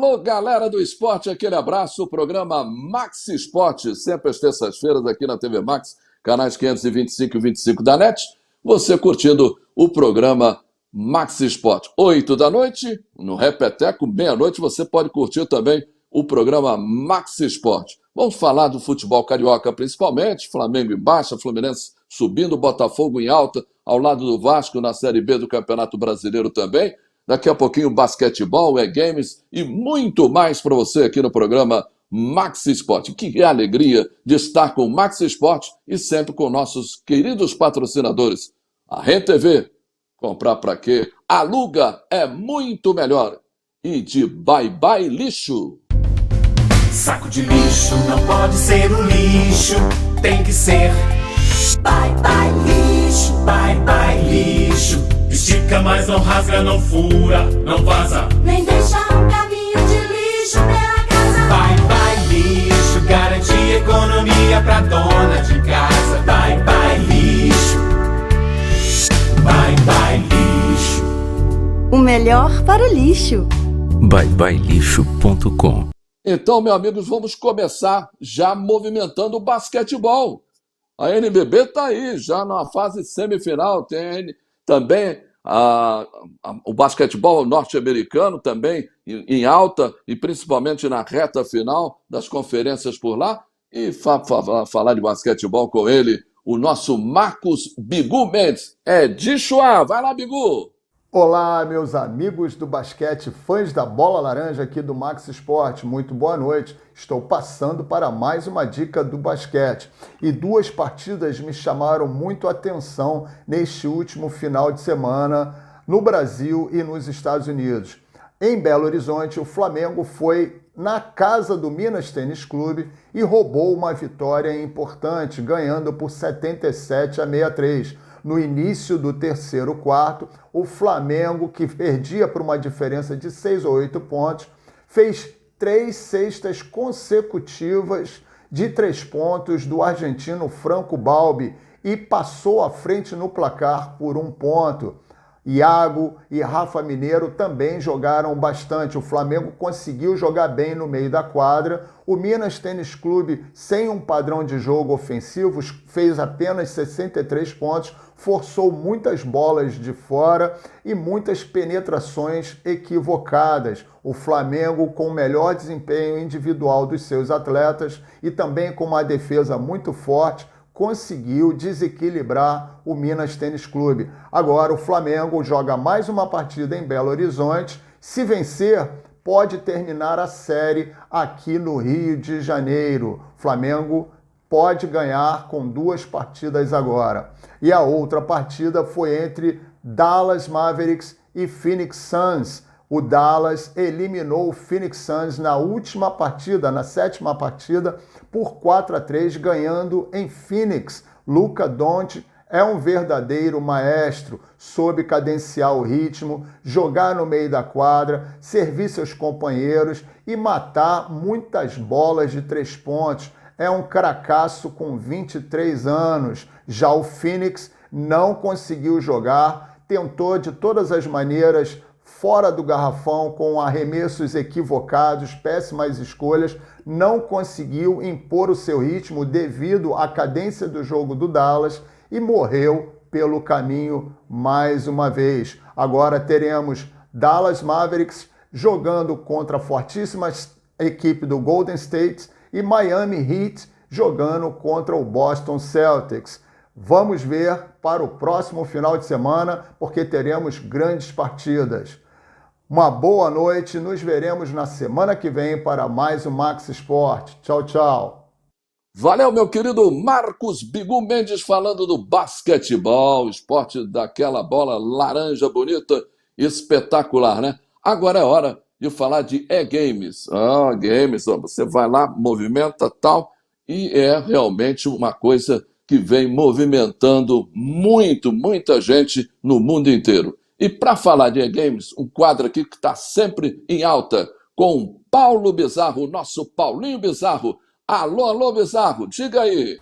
Alô, galera do esporte, aquele abraço. O programa Max Esporte, sempre às terças-feiras aqui na TV Max, canais 525 e 25 da NET. Você curtindo o programa Max Esporte. 8 da noite, no Repeteco, meia-noite, você pode curtir também o programa Max Esporte. Vamos falar do futebol carioca principalmente, Flamengo em baixa, Fluminense subindo, Botafogo em alta, ao lado do Vasco na Série B do Campeonato Brasileiro também. Daqui a pouquinho, basquetebol, games e muito mais para você aqui no programa Max Esporte. Que alegria de estar com o Max Esporte e sempre com nossos queridos patrocinadores. A RedeTV, comprar para quê? Aluga é muito melhor. E de Bye Bye Lixo. Saco de lixo não pode ser um lixo, tem que ser Bye Bye Lixo, Bye Bye Lixo. Estica, mas não rasga, não fura, não vaza, nem deixa um caminho de lixo pela casa. Bye Bye Lixo, garante economia pra dona de casa. Bye Bye Lixo, Bye Bye Lixo. O melhor para o lixo. byebyelixo.com. Então, meus amigos, vamos começar já movimentando o basquetebol. A NBB está aí, já na fase semifinal. Tem também o basquetebol norte-americano também em alta e principalmente na reta final das conferências por lá. E falar de basquetebol com ele, o nosso Marcos Bigu Mendes. É de Chuá. Vai lá, Bigu! Olá, meus amigos do basquete, fãs da bola laranja aqui do Max Esporte, muito boa noite. Estou passando para mais uma dica do basquete. E duas partidas me chamaram muito a atenção neste último final de semana no Brasil e nos Estados Unidos. Em Belo Horizonte, o Flamengo foi na casa do Minas Tênis Clube e roubou uma vitória importante, ganhando por 77-63. No início do terceiro quarto, o Flamengo, que perdia por uma diferença de 6 ou 8 pontos, fez 3 cestas consecutivas de 3 pontos do argentino Franco Balbi e passou à frente no placar por 1 ponto. Iago e Rafa Mineiro também jogaram bastante. O Flamengo conseguiu jogar bem no meio da quadra. O Minas Tênis Clube, sem um padrão de jogo ofensivo, fez apenas 63 pontos, forçou muitas bolas de fora e muitas penetrações equivocadas. O Flamengo, com o melhor desempenho individual dos seus atletas e também com uma defesa muito forte, conseguiu desequilibrar o Minas Tênis Clube. Agora o Flamengo joga mais uma partida em Belo Horizonte. Se vencer, pode terminar a série aqui no Rio de Janeiro. Flamengo pode ganhar com 2 partidas agora. E a outra partida foi entre Dallas Mavericks e Phoenix Suns. O Dallas eliminou o Phoenix Suns na última partida, na 7ª partida, por 4-3, ganhando em Phoenix. Luka Doncic é um verdadeiro maestro, soube cadenciar o ritmo, jogar no meio da quadra, servir seus companheiros e matar muitas bolas de 3 pontos. É um cracaço com 23 anos. Já o Phoenix não conseguiu jogar, tentou de todas as maneiras fora do garrafão, com arremessos equivocados, péssimas escolhas, não conseguiu impor o seu ritmo devido à cadência do jogo do Dallas e morreu pelo caminho mais uma vez. Agora teremos Dallas Mavericks jogando contra a fortíssima equipe do Golden State e Miami Heat jogando contra o Boston Celtics. Vamos ver para o próximo final de semana, porque teremos grandes partidas. Uma boa noite, nos veremos na semana que vem para mais um Max Esporte. Tchau, tchau. Valeu, meu querido Marcos Bigu Mendes, falando do basquetebol, esporte daquela bola laranja bonita, espetacular, né? Agora é hora de falar de games. Games, você vai lá, movimenta tal, e é realmente uma coisa que vem movimentando muita gente no mundo inteiro. E para falar de games, um quadro aqui que está sempre em alta, com Paulo Bizarro, nosso Paulinho Bizarro. Alô, Bizarro, diga aí.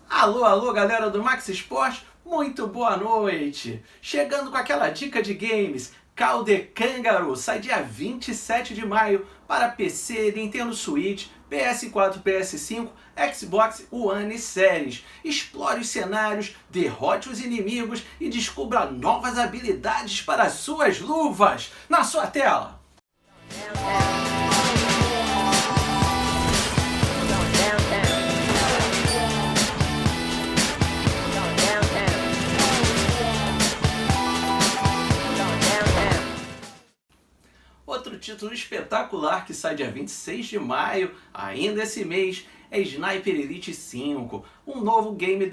Alô, galera do Max Esporte, muito boa noite. Chegando com aquela dica de games. Call the Kangaroo sai dia 27 de maio para PC, Nintendo Switch, PS4, PS5, Xbox One e Series. Explore os cenários, derrote os inimigos e descubra novas habilidades para suas luvas na sua tela. Outro título espetacular que sai dia 26 de maio, ainda esse mês, é Sniper Elite 5, um novo game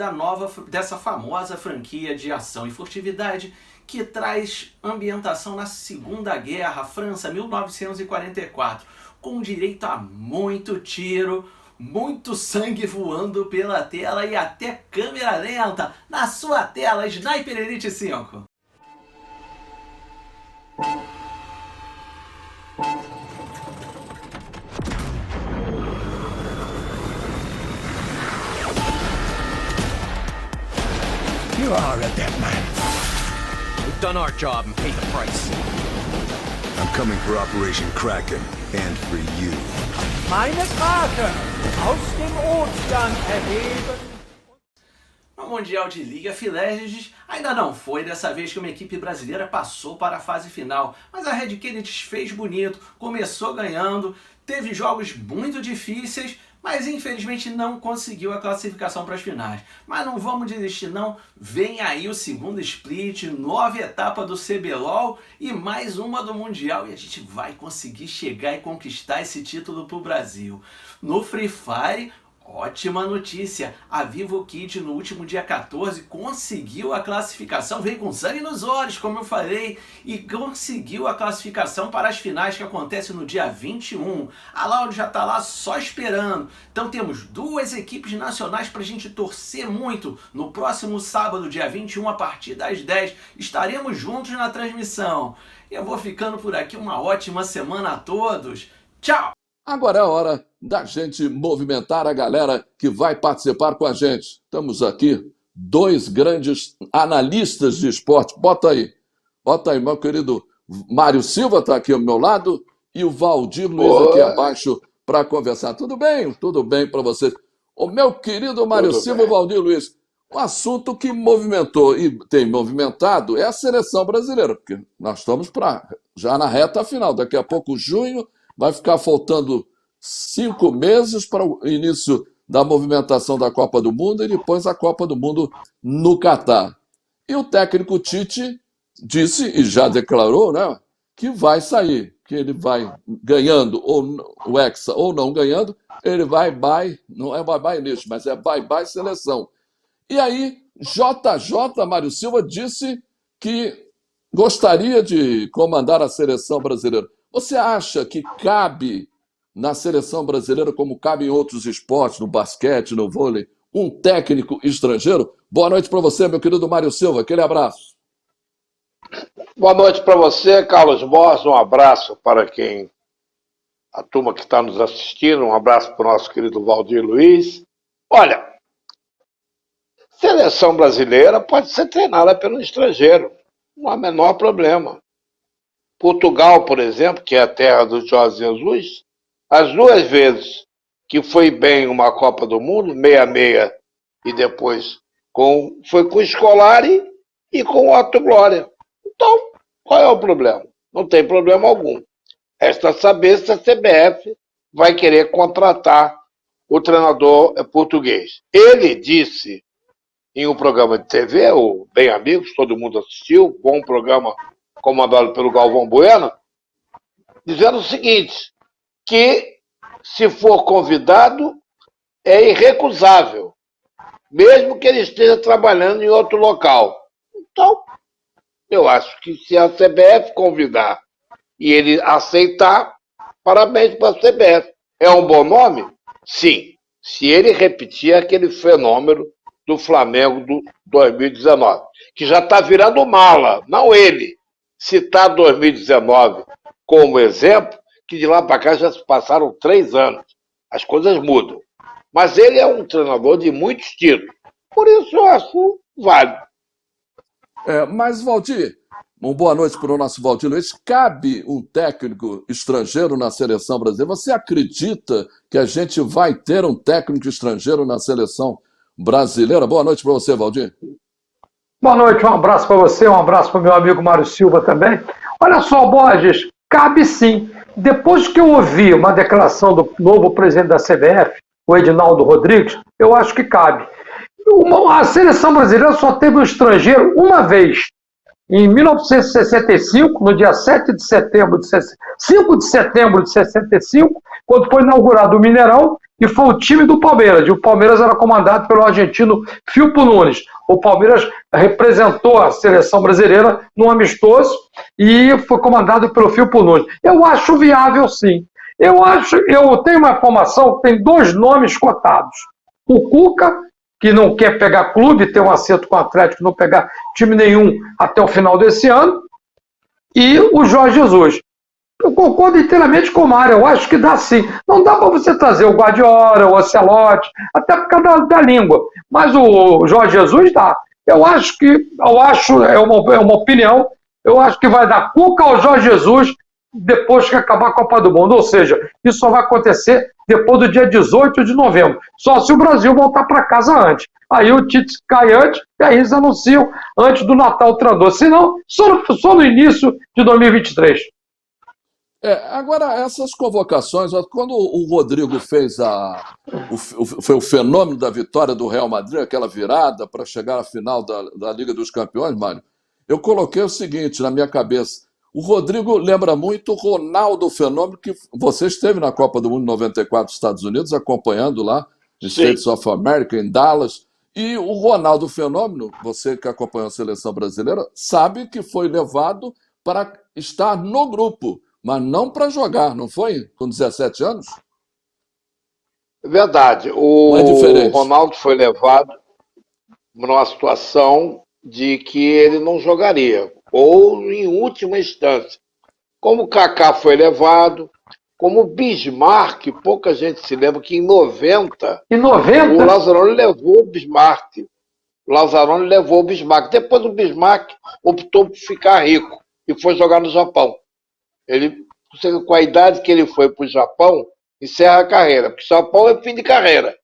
dessa famosa franquia de ação e furtividade que traz ambientação na Segunda Guerra, França, 1944, com direito a muito tiro, muito sangue voando pela tela e até câmera lenta na sua tela. Sniper Elite 5. You are a dead man. We've done our job and paid the price. I'm coming for Operation Kraken and for you. Meine Krake aus dem Ozean erheben. No Mundial de League of Legends ainda não foi dessa vez que uma equipe brasileira passou para a fase final, mas a Red Canids fez bonito, começou ganhando, teve jogos muito difíceis, mas infelizmente não conseguiu a classificação para as finais. Mas não vamos desistir não, vem aí o segundo split, nova etapa do CBLOL e mais uma do Mundial e a gente vai conseguir chegar e conquistar esse título para o Brasil. No Free Fire, ótima notícia, a Vivo Kid no último dia 14 conseguiu a classificação, veio com sangue nos olhos, como eu falei, e conseguiu a classificação para as finais que acontecem no dia 21. A Loud já está lá só esperando, então temos duas equipes nacionais para a gente torcer muito. No próximo sábado, dia 21, a partir das 10, estaremos juntos na transmissão. Eu vou ficando por aqui, uma ótima semana a todos, tchau! Agora é a hora da gente movimentar a galera que vai participar com a gente. Estamos aqui, dois grandes analistas de esporte. Bota aí, meu querido Mário Silva está aqui ao meu lado e o Valdir Luiz aqui abaixo para conversar. Tudo bem para você. O meu querido Mário Silva e Valdir Luiz, o assunto que movimentou e tem movimentado é a seleção brasileira, porque nós estamos já na reta final. Daqui a pouco, junho, vai ficar faltando 5 meses para o início da movimentação da Copa do Mundo e depois a Copa do Mundo no Catar. E o técnico Tite disse e já declarou, né, que vai sair, que ele vai ganhando o Hexa ou não ganhando, ele vai não é bye nisso, mas é bye seleção. E aí, JJ Mário Silva disse que gostaria de comandar a seleção brasileira. Você acha que cabe na seleção brasileira, como cabe em outros esportes, no basquete, no vôlei, um técnico estrangeiro? Boa noite para você, meu querido Mário Silva. Aquele abraço. Boa noite para você, Carlos Borges. Um abraço para a turma que está nos assistindo. Um abraço para o nosso querido Valdir Luiz. Olha, seleção brasileira pode ser treinada pelo estrangeiro. Não há menor problema. Portugal, por exemplo, que é a terra do Jorge Jesus, as duas vezes que foi bem uma Copa do Mundo, 66 e depois foi com o Scolari e com o Otto Glória. Então, qual é o problema? Não tem problema algum. Resta saber se a CBF vai querer contratar o treinador português. Ele disse em um programa de TV, o Bem Amigos, todo mundo assistiu, bom programa comandado pelo Galvão Bueno, dizendo o seguinte, que se for convidado é irrecusável, mesmo que ele esteja trabalhando em outro local. Então, eu acho que se a CBF convidar e ele aceitar, parabéns para a CBF. É um bom nome? Sim. Se ele repetir aquele fenômeno do Flamengo do 2019, que já está virando mala, não ele. Citar 2019 como exemplo, que de lá para cá já se passaram 3 anos. As coisas mudam. Mas ele é um treinador de muito estilo. Por isso eu acho válido. Mas, Valdir, Uma boa noite para o nosso Valdir Luiz. Cabe um técnico estrangeiro na seleção brasileira? Você acredita que a gente vai ter um técnico estrangeiro na seleção brasileira? Boa noite para você, Valdir. Boa noite, um abraço para você, um abraço para o meu amigo Mário Silva também. Olha só, Borges, cabe sim. Depois que eu ouvi uma declaração do novo presidente da CBF, o Edinaldo Rodrigues, eu acho que cabe. A seleção brasileira só teve um estrangeiro uma vez, em 1965, no dia 5 de setembro de 65, quando foi inaugurado o Mineirão, e foi o time do Palmeiras. E o Palmeiras era comandado pelo argentino Filpo Nunes. O Palmeiras representou a seleção brasileira num amistoso e foi comandado pelo Filpo Nunes. Eu acho viável, sim. Eu tenho uma informação que tem 2 nomes cotados. O Cuca, que não quer pegar clube, tem um acerto com o Atlético, não pegar time nenhum até o final desse ano, e o Jorge Jesus. Eu concordo inteiramente com o Mário, eu acho que dá sim. Não dá para você trazer o Guardiola, o Ancelotti, até por causa da língua, mas o Jorge Jesus dá. É uma opinião, eu acho que vai dar Cuca ao Jorge Jesus depois que acabar a Copa do Mundo, ou seja, isso só vai acontecer depois do dia 18 de novembro, só se o Brasil voltar para casa antes. Aí o Tite cai antes, e aí eles anunciam antes do Natal o treinador, senão só no início de 2023. Agora, essas convocações, quando o Rodrigo fez foi o fenômeno da vitória do Real Madrid, aquela virada para chegar à final da Liga dos Campeões, Mário, eu coloquei o seguinte na minha cabeça: o Rodrigo lembra muito o Ronaldo Fenômeno, que você esteve na Copa do Mundo 94 nos Estados Unidos, acompanhando lá, no States of America, em Dallas. E o Ronaldo Fenômeno, você que acompanhou a seleção brasileira, sabe que foi levado para estar no grupo, mas não para jogar, não foi? Com 17 anos? Verdade. O Ronaldo foi levado numa situação de que ele não jogaria, ou em última instância. Como o Kaká foi levado, como o Bismarck, pouca gente se lembra que em 90, o Lazzaroni levou o Bismarck. Depois o Bismarck optou por ficar rico e foi jogar no Japão. Ele, com a idade que ele foi para o Japão, encerra a carreira, porque o Japão é fim de carreira,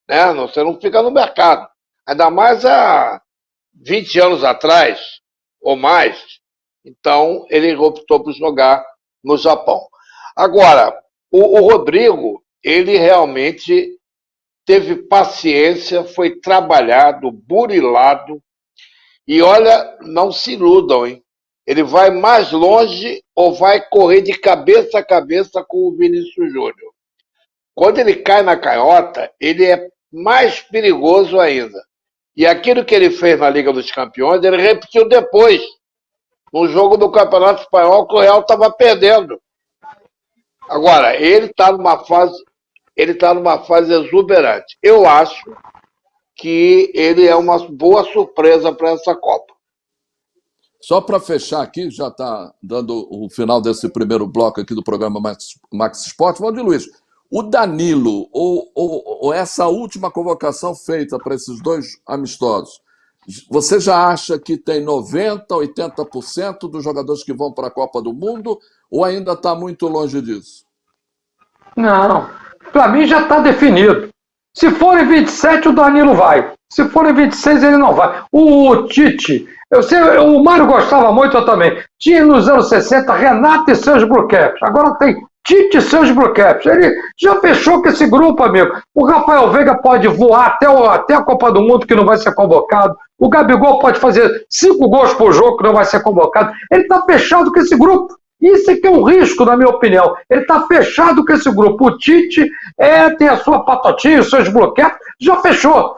né? Você não fica no mercado. Ainda mais há 20 anos atrás, ou mais. Então, ele optou por jogar no Japão. Agora, o Rodrigo, ele realmente teve paciência, foi trabalhado, burilado, e olha, não se iludam, hein? Ele vai mais longe ou vai correr de cabeça a cabeça com o Vinícius Júnior. Quando ele cai na canhota, ele é mais perigoso ainda. E aquilo que ele fez na Liga dos Campeões, ele repetiu depois, no jogo do Campeonato Espanhol, que o Real estava perdendo. Agora, ele está numa fase exuberante. Eu acho que ele é uma boa surpresa para essa Copa. Só para fechar aqui, já está dando o final desse primeiro bloco aqui do programa Max Sport. Valdir Luiz, o Danilo, ou essa última convocação feita para esses 2 amistosos, você já acha que tem 90%, 80% dos jogadores que vão para a Copa do Mundo, ou ainda está muito longe disso? Não, para mim já está definido. Se forem 27, o Danilo vai. Se forem 26, ele não vai. O Tite, o Mário gostava muito, eu também. Tinha nos anos 60 Renato e seus Blue Caps. Agora tem Tite e seus Blue Caps. Ele já fechou com esse grupo, amigo. O Rafael Veiga pode voar até a Copa do Mundo, que não vai ser convocado. O Gabigol pode fazer 5 gols por jogo, que não vai ser convocado. Ele está fechado com esse grupo. Isso aqui é um risco, na minha opinião. Ele está fechado com esse grupo. O Tite tem a sua patotinha, os seus Blue Caps, já fechou.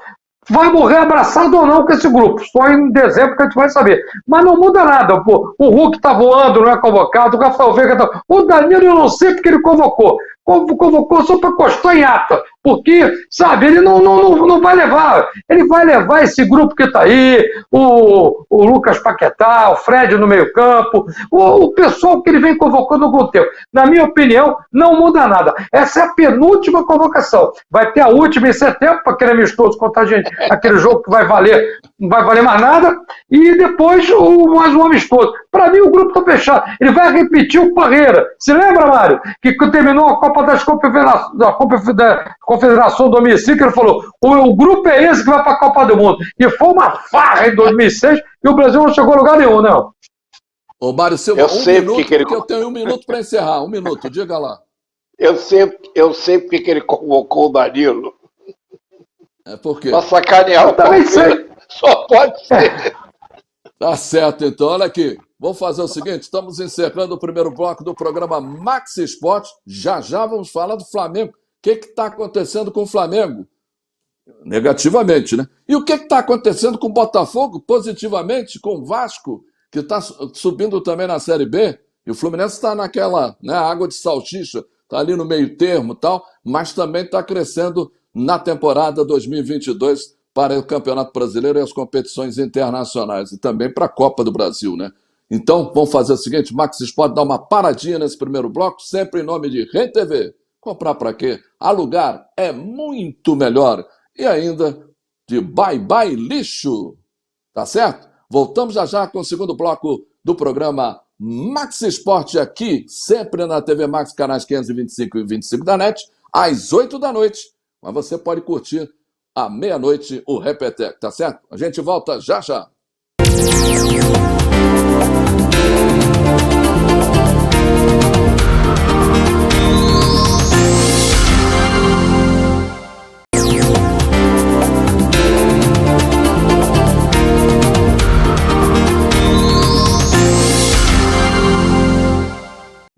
Vai morrer abraçado ou não com esse grupo. Só em dezembro que a gente vai saber. Mas não muda nada. Pô. O Hulk está voando, não é convocado. O Rafael Veiga está... O Danilo, eu não sei porque ele convocou. Convocou só para encostar em ata. Porque, sabe, ele não vai levar. Ele vai levar esse grupo que está aí, o Lucas Paquetá, o Fred no meio-campo, o pessoal que ele vem convocando no tempo. Na minha opinião, não muda nada. Essa é a penúltima convocação. Vai ter a última em setembro, para aquele amistoso contra a gente, aquele jogo que vai valer, não vai valer mais nada, e depois mais um amistoso. Para mim, o grupo está fechado. Ele vai repetir o Parreira. Se lembra, Mário, que terminou a Copa das Confederação 2005, ele falou, o grupo é esse que vai para a Copa do Mundo. E foi uma farra em 2006 e o Brasil não chegou a lugar nenhum, não. Ô, Mário Silva, porque eu tenho 1 minuto para encerrar. 1 minuto, diga lá. Eu sei porque que ele convocou o Danilo. É por quê? Pra sacanear o Palmeiras. Só pode ser. Tá certo, então. Olha aqui. Vamos fazer o seguinte, estamos encerrando o primeiro bloco do programa Max Esporte. Já vamos falar do Flamengo. O que está acontecendo com o Flamengo? Negativamente, né? E o que está acontecendo com o Botafogo? Positivamente, com o Vasco, que está subindo também na Série B. E o Fluminense está naquela, né, água de salsicha, está ali no meio termo e tal, mas também está crescendo na temporada 2022 para o Campeonato Brasileiro e as competições internacionais. E também para a Copa do Brasil, né? Então, vamos fazer o seguinte, Max Esporte dá uma paradinha nesse primeiro bloco, sempre em nome de Rede TV. Comprar para quê? Alugar é muito melhor. E ainda de Bye Bye Lixo. Tá certo? Voltamos já com o segundo bloco do programa Max Esporte aqui, sempre na TV Max, canais 525 e 25 da NET, às 8 da noite. Mas você pode curtir à meia-noite o Repeteco, tá certo? A gente volta já.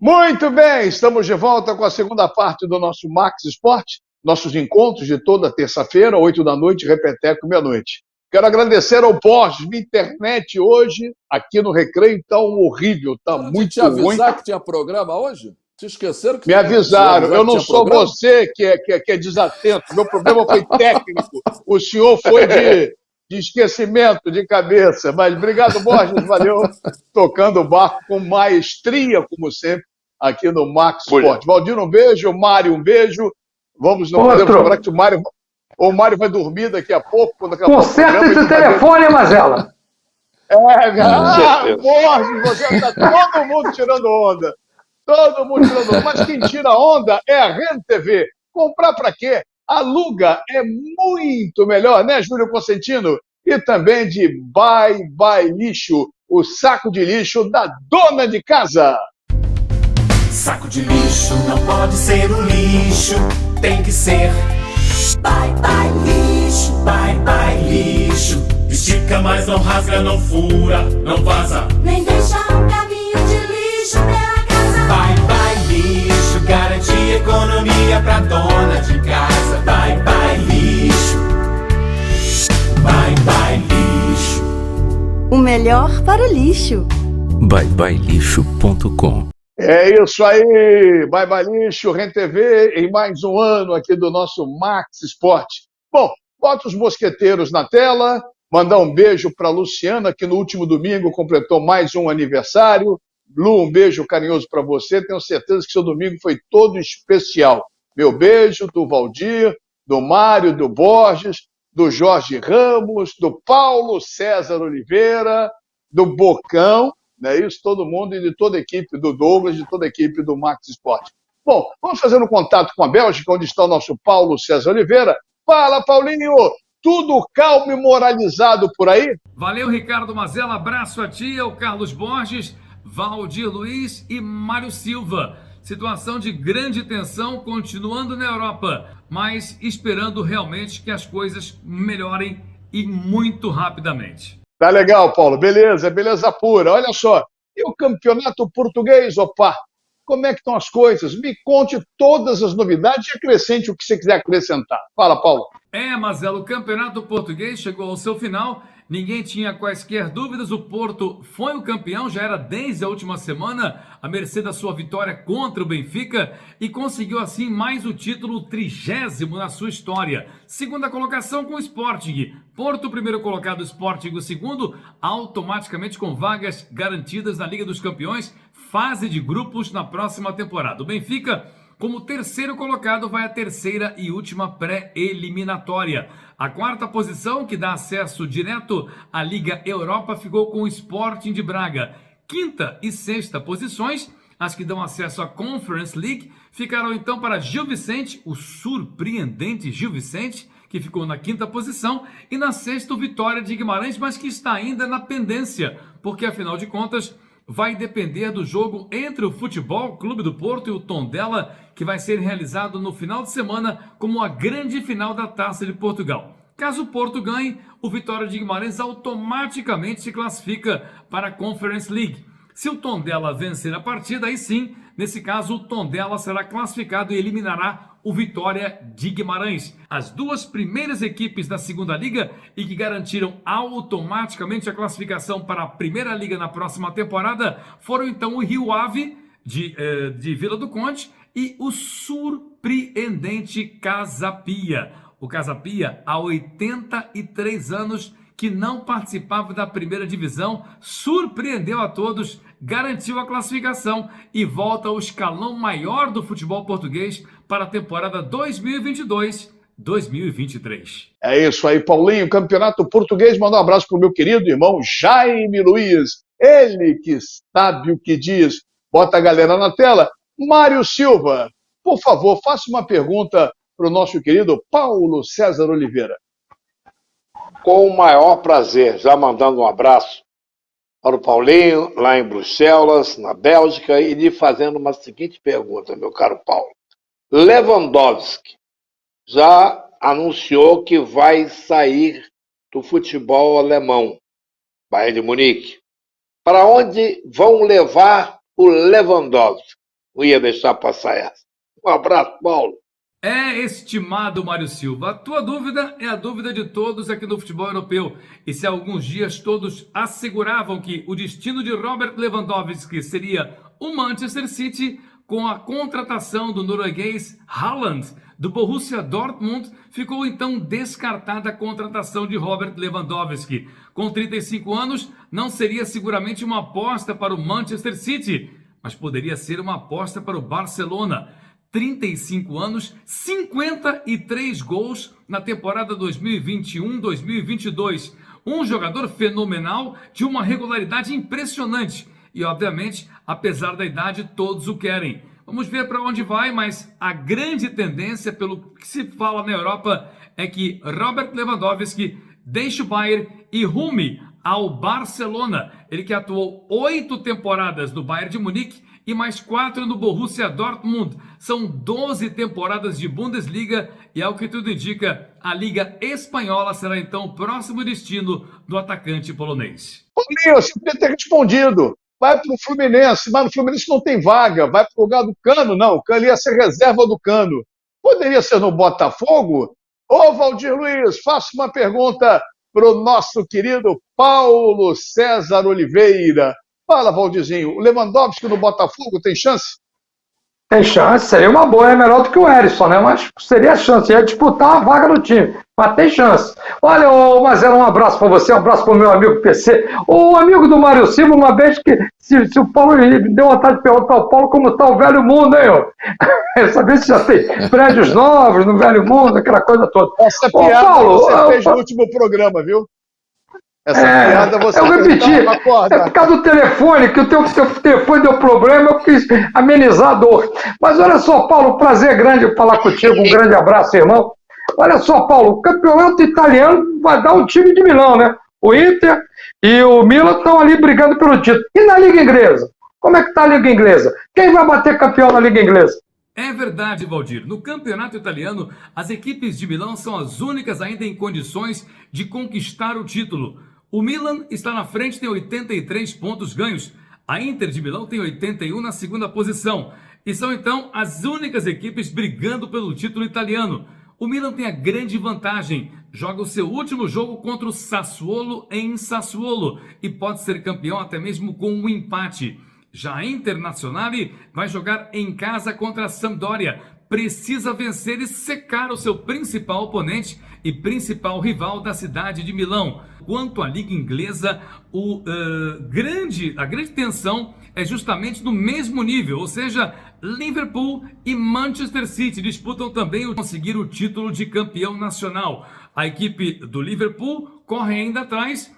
Muito bem, estamos de volta com a segunda parte do nosso Max Esporte, nossos encontros de toda terça-feira, 8 da noite, Repeteco, meia-noite. Quero agradecer ao Borges, minha internet hoje, aqui no Recreio, tá horrível, tá muito ruim. Te avisar que tinha programa hoje? Te esqueceram que me avisaram, eu não sou você que é desatento, meu problema foi técnico, o senhor foi de esquecimento de cabeça, mas obrigado, Borges, valeu, tocando o barco com maestria, como sempre, aqui no Max Esporte. Valdir, um beijo, Mário, um beijo, vamos, não podemos lembrar que o Mário vai dormir daqui a pouco. Conserta esse telefone, Mazela. Borges, você está todo mundo tirando onda. Todo mundo tirando onda. Mas quem tira onda é a Rede TV. Comprar para quê? Aluga é muito melhor, né, Júlio Consentino? E também de Bye Bye Lixo, o saco de lixo da dona de casa. Saco de lixo não pode ser um lixo, tem que ser Bye Bye Lixo, Bye Bye Lixo. Estica, mas não rasga, não fura, não vaza, Nem deixa um caminho de lixo pela casa. Bye Bye Lixo, garante economia pra dona de casa. Bye Bye Lixo, Bye Bye Lixo. O melhor para o lixo. byebyelixo.com. É isso aí, Bye Bye Lixo, Rede TV, em mais um ano aqui do nosso Max Esporte. Bom, bota os mosqueteiros na tela, mandar um beijo para a Luciana, que no último domingo completou mais um aniversário. Lu, um beijo carinhoso para você, tenho certeza que seu domingo foi todo especial. Meu beijo do Valdir, do Mário, do Borges, do Jorge Ramos, do Paulo César Oliveira, do Bocão, não é isso? Todo mundo e de toda a equipe do Douglas, de toda a equipe do Max Esporte. Bom, vamos fazer um contato com a Bélgica, onde está o nosso Paulo César Oliveira. Fala, Paulinho! Tudo calmo e moralizado por aí? Valeu, Ricardo Mazella. Abraço a ti, ao Carlos Borges, Valdir Luiz e Mário Silva. Situação de grande tensão continuando na Europa, mas esperando realmente que as coisas melhorem e muito rapidamente. Tá legal, Paulo. Beleza, beleza pura. Olha só, e o campeonato português, opa? Como é que estão as coisas? Me conte todas as novidades e acrescente o que você quiser acrescentar. Fala, Paulo. Mazella, o campeonato português chegou ao seu final Ninguém tinha quaisquer dúvidas, o Porto foi o campeão, já era desde a última semana, à mercê da sua vitória contra o Benfica e conseguiu assim mais o título 30º na sua história. Segunda colocação com o Sporting. Porto, primeiro colocado, Sporting, o segundo, automaticamente com vagas garantidas na Liga dos Campeões, fase de grupos na próxima temporada. O Benfica, como terceiro colocado, vai à terceira e última pré-eliminatória. A quarta posição, que dá acesso direto à Liga Europa, ficou com o Sporting de Braga. Quinta e sexta posições, as que dão acesso à Conference League, ficaram então para Gil Vicente, o surpreendente Gil Vicente, que ficou na quinta posição, e na sexta o Vitória de Guimarães, mas que está ainda na pendência, porque afinal de contas vai depender do jogo entre o Futebol Clube do Porto e o Tondela, que vai ser realizado no final de semana como a grande final da Taça de Portugal. Caso o Porto ganhe, o Vitória de Guimarães automaticamente se classifica para a Conference League. Se o Tondela vencer a partida, aí sim, nesse caso, o Tondela será classificado e eliminará o Vitória de Guimarães. As duas primeiras equipes da segunda liga e que garantiram automaticamente a classificação para a primeira liga na próxima temporada foram então o Rio Ave de Vila do Conde e o surpreendente Casa Pia. O Casa Pia, há 83 anos, que não participava da primeira divisão, surpreendeu a todos, garantiu a classificação e volta ao escalão maior do futebol português para a temporada 2022-2023. É isso aí, Paulinho. Campeonato Português. Manda um abraço para o meu querido irmão Jaime Luiz. Ele que sabe o que diz. Bota a galera na tela. Mário Silva, por favor, faça uma pergunta para o nosso querido Paulo César Oliveira. Com o maior prazer, já mandando um abraço para o Paulinho, lá em Bruxelas, na Bélgica, e lhe fazendo uma seguinte pergunta, meu caro Paulo. Lewandowski já anunciou que vai sair do futebol alemão, Bayern de Munique. Para onde vão levar o Lewandowski? Não ia deixar passar essa. Um abraço, Paulo. Estimado Mário Silva, a tua dúvida é a dúvida de todos aqui no futebol europeu. E se há alguns dias todos asseguravam que o destino de Robert Lewandowski seria o Manchester City, com a contratação do norueguês Haaland, do Borussia Dortmund, ficou então descartada a contratação de Robert Lewandowski. Com 35 anos, não seria seguramente uma aposta para o Manchester City, mas poderia ser uma aposta para o Barcelona. 35 anos, 53 gols na temporada 2021-2022. Um jogador fenomenal, de uma regularidade impressionante. E, obviamente, apesar da idade, todos o querem. Vamos ver para onde vai, mas a grande tendência, pelo que se fala na Europa, é que Robert Lewandowski deixe o Bayern e rume ao Barcelona. Ele que atuou 8 temporadas no Bayern de Munique e mais 4 no Borussia Dortmund. São 12 temporadas de Bundesliga e, ao que tudo indica, a Liga Espanhola será então o próximo destino do atacante polonês. Paulinho, você podia ter respondido. Vai para o Fluminense, mas no Fluminense não tem vaga. Vai para o lugar do Cano? Não, o Cano ia ser reserva do Cano. Poderia ser no Botafogo? Ô, Valdir Luiz, faça uma pergunta para o nosso querido Paulo César Oliveira. Fala, Valdirzinho, o Lewandowski no Botafogo tem chance? Tem chance, seria uma boa, é melhor do que o Erisson, né? Mas seria chance, ia disputar a vaga no time, mas tem chance. Olha, Mazela, um abraço para você, um abraço para o meu amigo PC. O amigo do Mário Silva, uma vez que, se o Paulo deu vontade de perguntar ao Paulo como está o velho mundo, hein? Saber se já tem prédios novos no velho mundo, aquela coisa toda. Essa piada Paulo, você fez no último programa, viu? Essa piada você eu repeti, é por causa do telefone, que o teu telefone deu problema, eu quis amenizar a dor. Mas olha só, Paulo, prazer grande falar contigo, um grande abraço, irmão. Olha só, Paulo, o campeonato italiano vai dar o time de Milão, né? O Inter e o Milan estão ali brigando pelo título. E na Liga Inglesa? Como é que está a Liga Inglesa? Quem vai bater campeão na Liga Inglesa? É verdade, Valdir. No campeonato italiano, as equipes de Milão são as únicas ainda em condições de conquistar o título. O Milan está na frente, tem 83 pontos ganhos. A Inter de Milão tem 81 na segunda posição. E são então as únicas equipes brigando pelo título italiano. O Milan tem a grande vantagem. joga o seu último jogo contra o Sassuolo em Sassuolo e pode ser campeão até mesmo com um empate. Já a Internazionale vai jogar em casa contra a Sampdoria. Precisa vencer e secar o seu principal oponente e principal rival da cidade de Milão. Quanto à Liga Inglesa, a grande tensão é justamente no mesmo nível, ou seja, Liverpool e Manchester City disputam também conseguir o título de campeão nacional. A equipe do Liverpool corre ainda atrás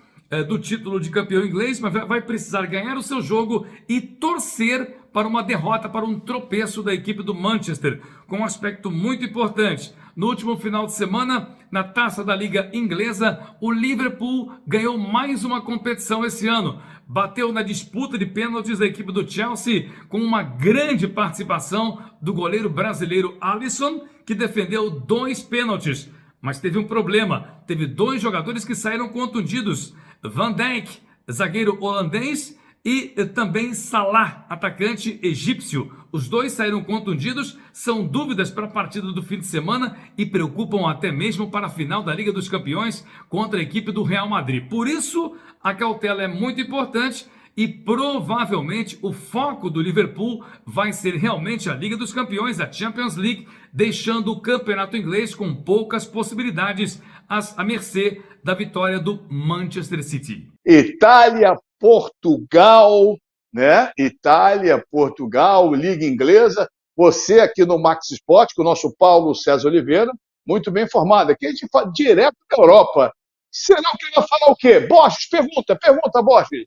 do título de campeão inglês, mas vai precisar ganhar o seu jogo e torcer para uma derrota, para um tropeço da equipe do Manchester, com um aspecto muito importante. No último final de semana, na Taça da Liga Inglesa, o Liverpool ganhou mais uma competição esse ano. Bateu na disputa de pênaltis da equipe do Chelsea, com uma grande participação do goleiro brasileiro Alisson, que defendeu 2 pênaltis. Mas teve um problema, teve 2 jogadores que saíram contundidos. Van Dijk, zagueiro holandês, e também Salah, atacante egípcio. Os 2 saíram contundidos, são dúvidas para a partida do fim de semana e preocupam até mesmo para a final da Liga dos Campeões contra a equipe do Real Madrid. Por isso, a cautela é muito importante e provavelmente o foco do Liverpool vai ser realmente a Liga dos Campeões, a Champions League, deixando o campeonato inglês com poucas possibilidades à mercê da vitória do Manchester City. Itália, Portugal, né? Itália, Portugal, Liga Inglesa. Você aqui no Max Sport, com o nosso Paulo César Oliveira, muito bem informado. Aqui a gente fala direto da Europa. Será que ele vai falar o quê? Borges, pergunta, Borges.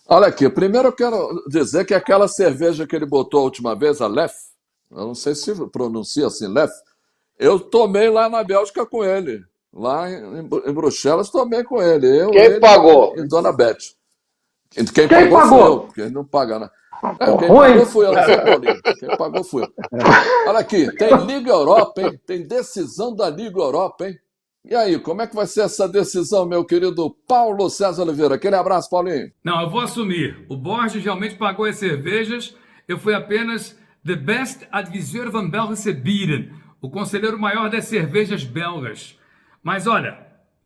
Olha aqui, primeiro eu quero dizer que aquela cerveja que ele botou a última vez, a Lef, eu não sei se pronuncia assim, Lef, eu tomei lá na Bélgica com ele. Lá em Bruxelas, tomei com ele. Quem pagou? E Dona Beth. Quem pagou fui eu, porque não paga, né? Quem pagou fui eu, não foi o Paulinho. Quem pagou fui eu. Olha aqui, tem Liga Europa, hein? Tem decisão da Liga Europa, hein? E aí, como é que vai ser essa decisão, meu querido Paulo César Oliveira? Aquele abraço, Paulinho. Não, eu vou assumir. O Borges realmente pagou as cervejas. Eu fui apenas the best advisor van Belgische bieren, o conselheiro maior das cervejas belgas. Mas olha,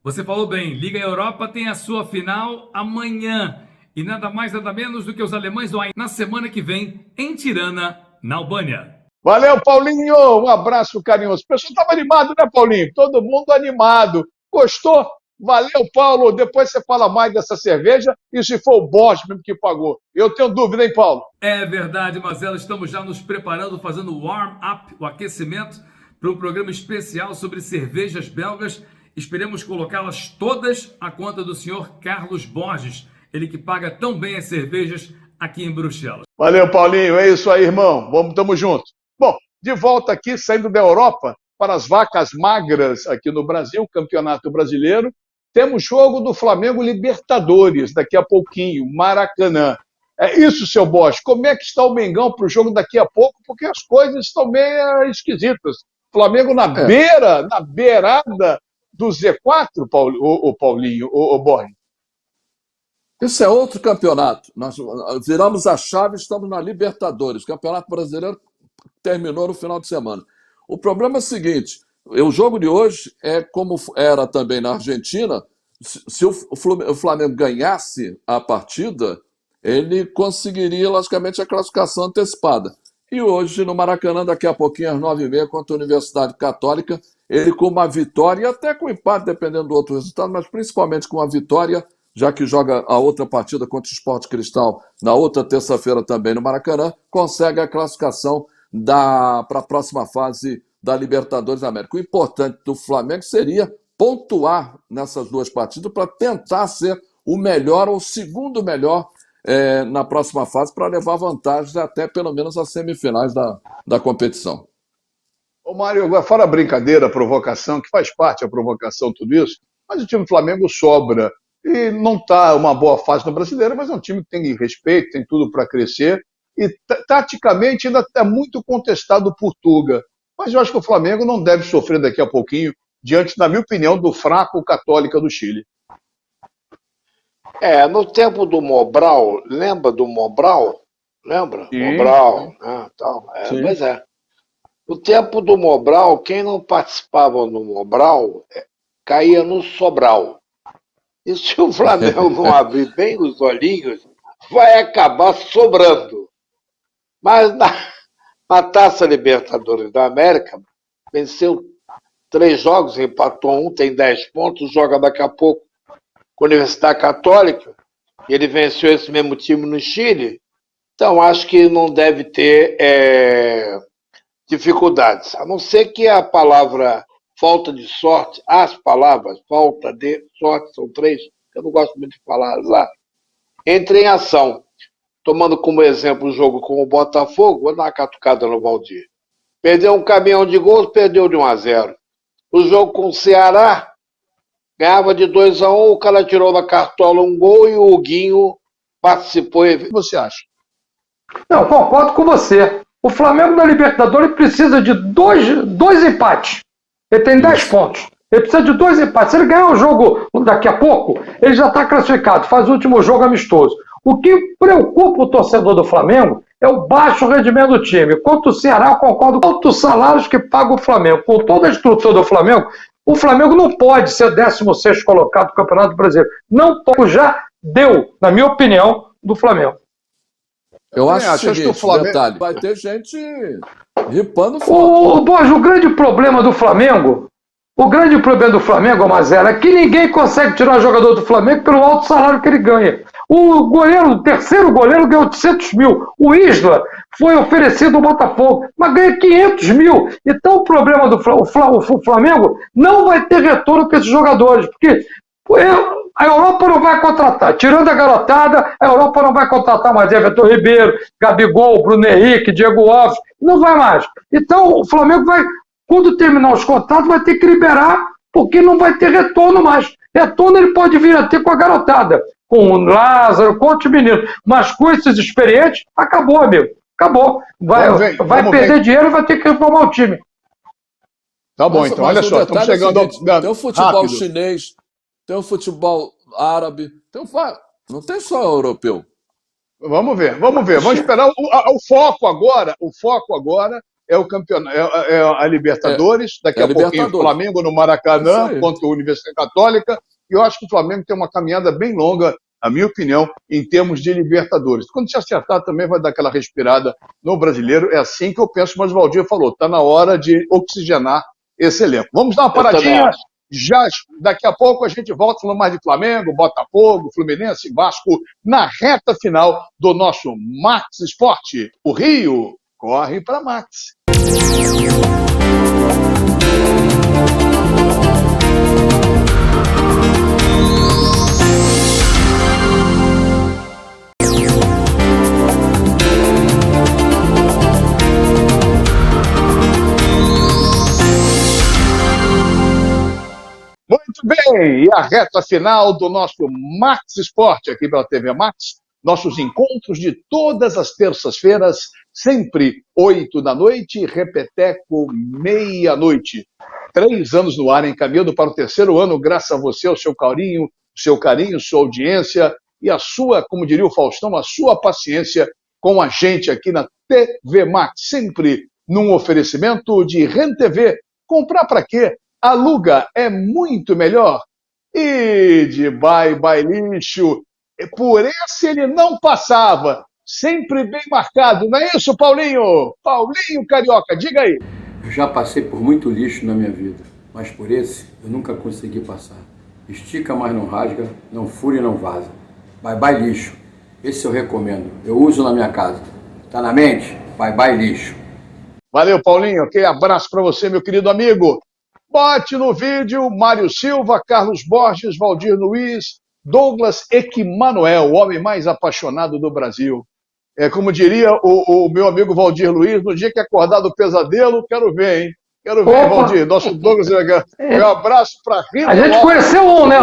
você falou bem, Liga Europa tem a sua final amanhã. E nada mais, nada menos do que os alemães do na semana que vem, em Tirana, na Albânia. Valeu, Paulinho! Um abraço carinhoso. O pessoal estava animado, né, Paulinho? Todo mundo animado. Gostou? Valeu, Paulo. Depois você fala mais dessa cerveja e se for o Borges mesmo que pagou. Eu tenho dúvida, hein, Paulo? É verdade, Mazela. Estamos já nos preparando, fazendo o warm-up, o aquecimento, para um programa especial sobre cervejas belgas. Esperemos colocá-las todas à conta do senhor Carlos Borges, ele que paga tão bem as cervejas aqui em Bruxelas. Valeu, Paulinho. É isso aí, irmão. Tamo junto. Bom, de volta aqui, saindo da Europa, para as vacas magras aqui no Brasil, Campeonato Brasileiro. Temos jogo do Flamengo Libertadores, daqui a pouquinho, Maracanã. É isso, seu Borges. Como é que está o Mengão para o jogo daqui a pouco? Porque as coisas estão meio esquisitas. Flamengo na beirada do Z4, Paulinho, o Borges. Isso é outro campeonato. Nós viramos a chave e estamos na Libertadores. O Campeonato Brasileiro terminou no final de semana. O problema é o seguinte, o jogo de hoje é como era também na Argentina. Se o Flamengo ganhasse a partida, ele conseguiria, logicamente, a classificação antecipada. E hoje, no Maracanã, daqui a pouquinho, às 9h30, contra a Universidade Católica, ele com uma vitória, e até com empate, dependendo do outro resultado, mas principalmente com uma vitória, já que joga a outra partida contra o Sport Cristal na outra terça-feira também no Maracanã, consegue a classificação para a próxima fase da Libertadores da América. O importante do Flamengo seria pontuar nessas duas partidas para tentar ser o melhor ou o segundo melhor na próxima fase para levar vantagens até pelo menos as semifinais da competição. Ô Mário, agora fora a brincadeira, a provocação, que faz parte a provocação, tudo isso, mas o time do Flamengo sobra. E não está uma boa fase no Brasileiro, mas é um time que tem respeito, tem tudo para crescer. E taticamente ainda está muito contestado por Tuga. Mas eu acho que o Flamengo não deve sofrer daqui a pouquinho, diante, na minha opinião, do fraco Católica do Chile. No tempo do Mobral, lembra do Mobral? Lembra? Sim. Mobral, tal. Pois é. No tempo do Mobral, quem não participava no Mobral caía no Sobral. E se o Flamengo não abrir bem os olhinhos, vai acabar sobrando. Mas na Taça Libertadores da América, venceu 3 jogos, empatou 1, tem 10 pontos, joga daqui a pouco com a Universidade Católica. Ele venceu esse mesmo time no Chile. Então, acho que não deve ter dificuldades. A não ser que a palavra falta de sorte, as palavras falta de sorte, são 3, eu não gosto muito de falar lá, entre em ação. Tomando como exemplo o jogo com o Botafogo, vou dar uma catucada no Valdir. Perdeu um caminhão de gols, perdeu de 1-0. O jogo com o Ceará, ganhava de 2-1, o cara tirou da cartola um gol e o Huguinho participou. O que você acha? Não, concordo com você. O Flamengo na Libertadores precisa de dois empates. Ele tem 10 pontos. Ele precisa de 2 empates. Se ele ganhar o jogo daqui a pouco, ele já está classificado, faz o último jogo amistoso. O que preocupa o torcedor do Flamengo é o baixo rendimento do time. Quanto o Ceará, eu concordo com os salários que paga o Flamengo. Com toda a estrutura do Flamengo, o Flamengo não pode ser 16º colocado do Campeonato Brasileiro. Não pode, já deu, na minha opinião, do Flamengo. Eu acho o seguinte, que o Flamengo... detalhe, vai ter gente ripando fora. Borja, o grande problema do Flamengo, Mazera, é que ninguém consegue tirar o jogador do Flamengo pelo alto salário que ele ganha. O terceiro goleiro ganhou 800 mil. O Isla foi oferecido ao Botafogo, mas ganha 500 mil. Então o problema do Flamengo não vai ter retorno para esses jogadores, porque a Europa não vai contratar. Tirando a garotada, a Europa não vai contratar mais Everton Ribeiro, Gabigol, Bruno Henrique, Diego Alves. Não vai mais. Então o Flamengo vai, quando terminar os contratos, vai ter que liberar, porque não vai ter retorno mais. Retorno ele pode vir a ter com a garotada, com o Lázaro, com outros meninos. Mas com esses experientes, acabou, amigo. Acabou. Vai perder dinheiro e vai ter que reformar o time. Tá bom, então olha só, estamos chegando ao... Tem o futebol chinês, tem o futebol árabe, não tem só europeu. Vamos ver. Vamos esperar o foco agora. O foco agora é o campeonato, é a Libertadores. Daqui a pouquinho o Flamengo no Maracanã contra a Universidade Católica. E eu acho que o Flamengo tem uma caminhada bem longa, na minha opinião, em termos de Libertadores. Quando se acertar também vai dar aquela respirada no brasileiro. É assim que eu penso, mas o Valdir falou, está na hora de oxigenar esse elenco. Vamos dar uma paradinha. Já daqui a pouco a gente volta falando mais de Flamengo, Botafogo, Fluminense, Vasco, na reta final do nosso Max Esporte. O Rio corre para Max. Muito bem, e a reta final do nosso Max Esporte aqui pela TV Max, nossos encontros de todas as terças-feiras, sempre 8 da noite, repeteco meia-noite. 3 anos no ar, encaminhando para o 3º ano, graças a você, ao seu carinho, sua audiência e a sua, como diria o Faustão, a sua paciência com a gente aqui na TV Max, sempre num oferecimento de Rent TV. Comprar para quê? Aluga é muito melhor. E de Bye Bye Lixo, por esse ele não passava. Sempre bem marcado, não é isso, Paulinho? Paulinho Carioca, diga aí. Eu já passei por muito lixo na minha vida, mas por esse eu nunca consegui passar. Estica, mas não rasga, não fura e não vaza. Bye Bye Lixo, esse eu recomendo. Eu uso na minha casa. Tá na mente? Bye Bye Lixo. Valeu, Paulinho. Aquele abraço para você, meu querido amigo. Bote no vídeo Mário Silva, Carlos Borges, Valdir Luiz, Douglas Equimanuel, o homem mais apaixonado do Brasil. Como diria o meu amigo Valdir Luiz, no dia que acordar do pesadelo, quero ver, hein? Quero ver, Valdir. Nosso Douglas, um abraço para Rita. A gente conheceu um, né?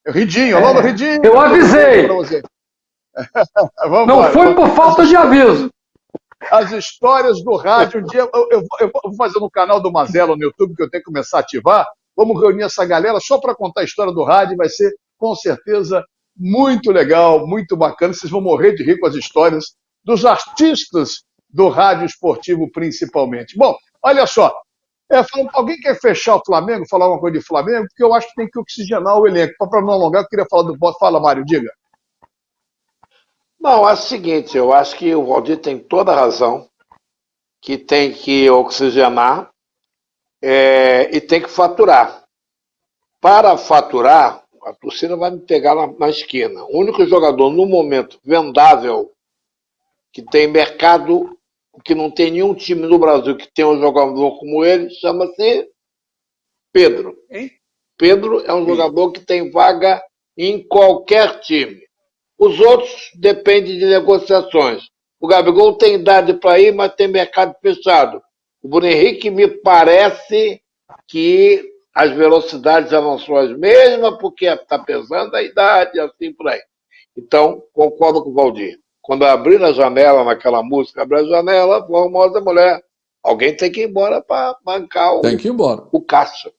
Ridinho, alô, Ridinho. Eu avisei. Não foi por falta de aviso. As histórias do rádio. Um dia eu vou fazer no canal do Mazela no YouTube, que eu tenho que começar a ativar. Vamos reunir essa galera só para contar a história do rádio. Vai ser, com certeza, muito legal, muito bacana. Vocês vão morrer de rir com as histórias dos artistas do rádio esportivo, principalmente. Bom, olha só. Alguém quer fechar o Flamengo, falar alguma coisa de Flamengo? Porque eu acho que tem que oxigenar o elenco. Para não alongar, eu queria falar do Bota. Fala, Mário, diga. Não, é o seguinte, eu acho que o Valdir tem toda a razão, que tem que oxigenar e tem que faturar. Para faturar, a torcida vai me pegar na esquina. O único jogador, no momento, vendável, que tem mercado, que não tem nenhum time no Brasil que tenha um jogador como ele, chama-se Pedro. Hein? Pedro é um jogador que tem vaga em qualquer time. Os outros dependem de negociações. O Gabigol tem idade para ir, mas tem mercado fechado. O Bruno Henrique me parece que as velocidades já não são as mesmas, porque está pesando a idade, assim por aí. Então, concordo com o Valdir. Quando abrir a janela, naquela música, abrir a janela, formosa mulher. Alguém tem que ir embora para bancar o caixa.